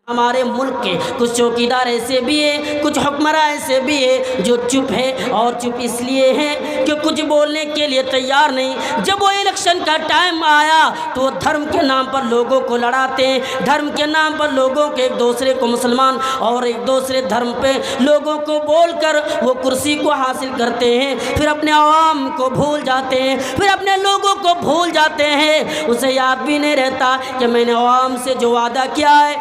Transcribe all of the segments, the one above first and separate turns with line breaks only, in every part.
ہمارے ملک کے کچھ چوکیدار ایسے بھی ہیں، کچھ حکمراں ایسے بھی ہیں جو چپ ہیں، اور چپ اس لیے ہیں کہ کچھ بولنے کے لیے تیار نہیں۔ جب وہ الیکشن کا ٹائم آیا تو وہ دھرم کے نام پر لوگوں کو لڑاتے ہیں، دھرم کے نام پر لوگوں کے ایک دوسرے کو مسلمان اور ایک دوسرے دھرم پہ لوگوں کو بول کر وہ کرسی کو حاصل کرتے ہیں، پھر اپنے عوام کو بھول جاتے ہیں، پھر اپنے لوگوں کو بھول جاتے ہیں۔ اسے یاد بھی نہیں رہتا کہ میں نے عوام سے جو وعدہ کیا ہے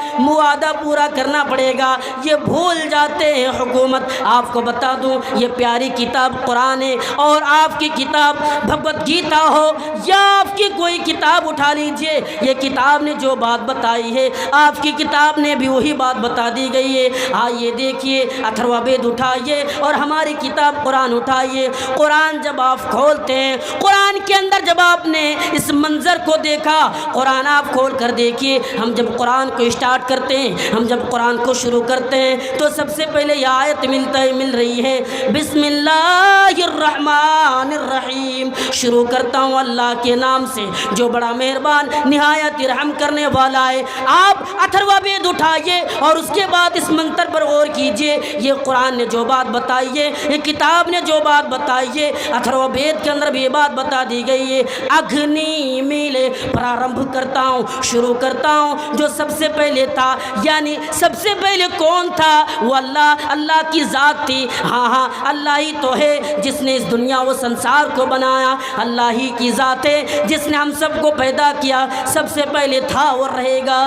وعدہ پورا کرنا پڑے گا، یہ بھول جاتے ہیں۔ حکومت آپ کو بتا دوں، یہ پیاری کتاب قرآن ہے، اور آپ کی کتاب بھگوت گیتا ہو یا آپ کی کوئی کتاب اٹھا لیجئے، یہ کتاب نے جو بات بتائی ہے آپ کی کتاب نے بھی وہی بات بتا دی گئی ہے۔ آئیے دیکھیے، اتھروا وید اٹھائیے اور ہماری کتاب قرآن اٹھائیے۔ قرآن جب آپ کھولتے ہیں، قرآن کے اندر جب آپ نے اس منظر کو دیکھا، قرآن آپ کھول کر دیکھیے، ہم جب قرآن کو اسٹارٹ کرتے ہیں، ہم جب قرآن کو شروع کرتے ہیں تو سب سے پہلے یہ آیت مل رہی ہے، بسم اللہ الرحمن الرحیم، شروع کرتا ہوں اللہ کے نام سے جو بڑا مہربان نہایت رحم کرنے والا ہے۔ آپ اتھروا وید اٹھائیے اور اس کے بعد اس منتر پر غور کیجئے۔ یہ قرآن نے جو بات بتائی ہے، یہ کتاب نے جو بات بتائی ہے، اتھروا وید کے اندر بھی یہ بات بتا دی گئی ہے۔ اگنی میلے پرارمبھ کرتا ہوں، شروع کرتا ہوں، جو سب سے پہلے تھا، یعنی سب سے پہلے کون تھا؟ وہ اللہ کی ذات تھی۔ ہاں اللہ ہی تو ہے جس نے اس دنیا و سنسار کو بنایا، اللہ ہی کی ذات ہے جس نے ہم سب کو پیدا کیا، سب سے پہلے تھا اور رہے گا۔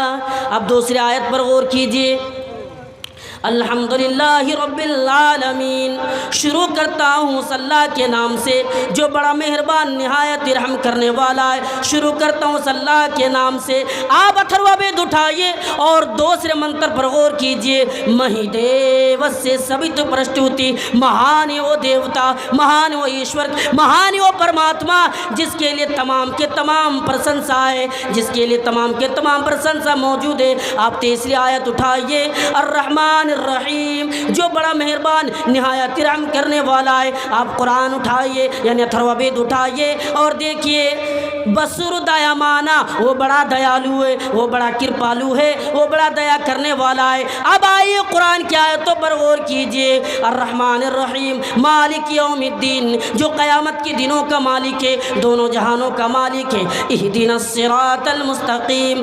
اب دوسری آیت پر غور کیجئے، الحمدللہ رب العالمین، شروع کرتا ہوں اس اللہ کے نام سے جو بڑا مہربان نہایت رحم کرنے والا ہے، شروع کرتا ہوں اس اللہ کے نام سے۔ آپ اتھروا وید اٹھائیے اور دوسرے منتر پر غور کیجئے، مہی دیوسے سوت پرشٹوتی، مہان ہے وہ دیوتا، مہان ہے وہ ایشور، مہان ہے وہ پرماتما جس کے لیے تمام کے تمام پرشنسا ہے، جس کے لیے تمام کے تمام پرشنسا موجود ہے۔ آپ تیسری آیت اٹھائیے، الرحمن الرحیم، جو بڑا مہربان نہایت رحم کرنے والا ہے۔ آپ قرآن اٹھائیے، یعنی اتھروا وید اٹھائیے اور دیکھیے، بسر دایامانا، وہ بڑا دیالو ہے، وہ بڑا کرپالو ہے، وہ بڑا دیا کرنے والا ہے۔ اب آئیے قرآن کی آیتوں پر غور کیجئے، الرحمن الرحیم، مالک یوم الدین، جو قیامت کے دنوں کا مالک ہے، دونوں جہانوں کا مالک ہے۔ اہدنا الصراط المستقیم،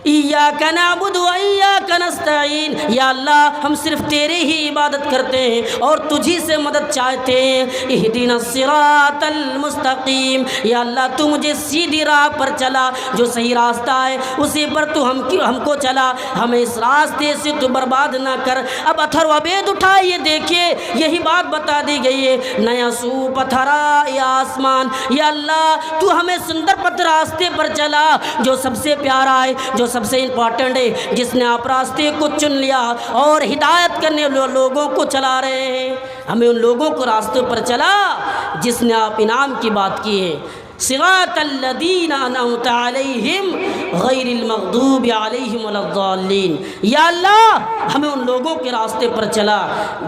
ایاک نعبد و ایاک نستعین، یا اللہ ہم صرف تیرے ہی عبادت کرتے ہیں اور تجھی سے مدد چاہتے ہیں۔ اہدنا الصراط المستقیم، یا اللہ تو مجھے سیدھی راہ پر چلا، جو صحیح راستہ ہے اسی پر تو ہم کو چلا، ہمیں اس راستے سے تو برباد نہ کر۔ اب اتھروا وید اٹھائیے، دیکھیے یہی بات بتا دی گئی ہے، نیا سو پتھرا یا آسمان، یا اللہ تو ہمیں سندر پتھ راستے پر چلا جو سب سے پیارا ہے، جو سب سے امپورٹنٹ ہے، جس نے آپ راستے کو چن لیا اور ہدایت کرنے لوگوں کو چلا رہے ہیں۔ ہمیں ان لوگوں کو راستے پر چلا جس نے آپ انعام کی بات کی ہے، صراط الذین انعمت علیہم غیر المغضوب علیہم ولا الضالین، یا اللہ ہمیں ان لوگوں کے راستے پر چلا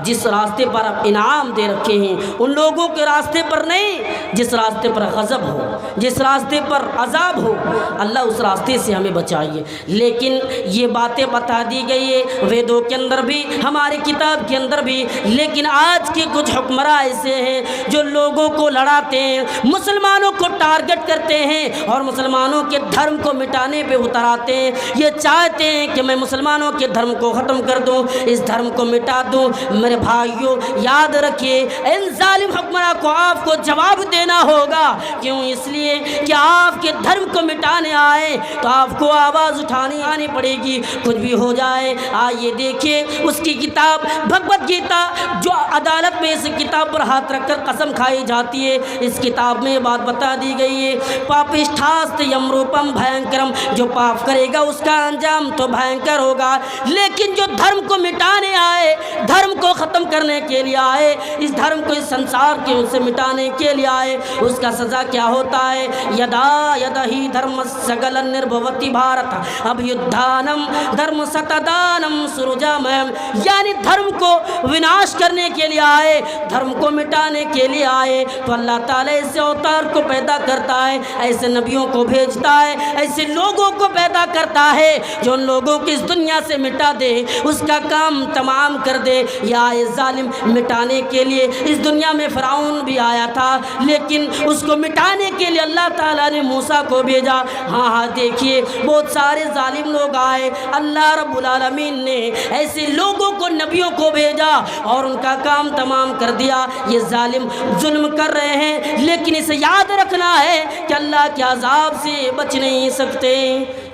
جس راستے پر آپ انعام دے رکھے ہیں، ان لوگوں کے راستے پر نہیں جس راستے پر غضب ہو، جس راستے پر عذاب ہو۔ اللہ اس راستے سے ہمیں بچائیے۔ لیکن یہ باتیں بتا دی گئی ہے ویدوں کے اندر بھی، ہماری کتاب کے اندر بھی، لیکن آج کے کچھ حکمراں ایسے ہیں جو لوگوں کو لڑاتے ہیں، مسلمانوں کو ٹارگٹ کرتے ہیں اور مسلمانوں کے دھرم کو مٹانے پہ اتر آتے ہیں۔ یہ چاہتے ہیں کہ میں مسلمانوں کے دھرم کو ختم کر دوں، اس دھرم کو مٹا دوں۔ میرے بھائیوں یاد رکھیے، ان ظالم حکمراں کو آپ کو جواب دینا ہوگا۔ کیوں؟ اس لیے کہ آپ کے دھرم کو مٹانے آئے تو آپ کو آواز اٹھانی آنی پڑے گی، کچھ بھی ہو جائے۔ آئیے دیکھیے اس کی کتاب بھگوت گیتا، جو عدالت میں اس کتاب پر ہاتھ رکھ کر قسم کھائی جاتی ہے، اس کتاب میں یہ بات بتا دی گئی ہے، پاپشٹھاست یمروپم بھینکرم، جو پاپ کرے گا اس کا انجام تو بھینکر ہوگا۔ لیکن جو دھرم کو مٹانے آئے، دھرم کو ختم کرنے کے لیے آئے، اس دھرم کو اس سنسار کے سے مٹانے کے لیے آئے، اس کا سزا کیا ہوتا ہے یدا یدہی دھرم سگل نربھوتی بھارت ابھیدھانم دھرم ستدانم سرجامم، یعنی دھرم کو وناش کرنے کے لیے آئے، دھرم کو مٹانے کے لیے آئے تو اللہ تعالیٰ ایسے اوتار کو پیدا کرتا ہے، ایسے نبیوں کو بھیجتا ہے، ایسے لوگوں کو پیدا کرتا ہے جو ان لوگوں کو اس دنیا سے مٹا دے، اس کا کام تمام کر دے۔ یا ظالم مٹانے کے لیے اس دنیا میں فرعون بھی آیا تھا، لیکن اس کو مٹانے کے لیے اللہ تعالیٰ نے موسیٰ کو بھیجا۔ ہاں دیکھیے بہت سارے ظالم لوگ آئے، اللہ رب العالمین نے ایسے لوگوں کو نبیوں کو بھیجا اور ان کا کام تمام کر دیا۔ یہ ظالم ظلم کر رہے ہیں، لیکن اسے یاد رکھنا ہے کہ اللہ کے عذاب سے بچ نہیں سکتے۔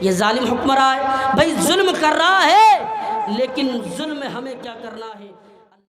یہ ظالم حکمراں ہے بھائی، ظلم کر رہا ہے، لیکن ظلم ہمیں کیا کرنا ہے؟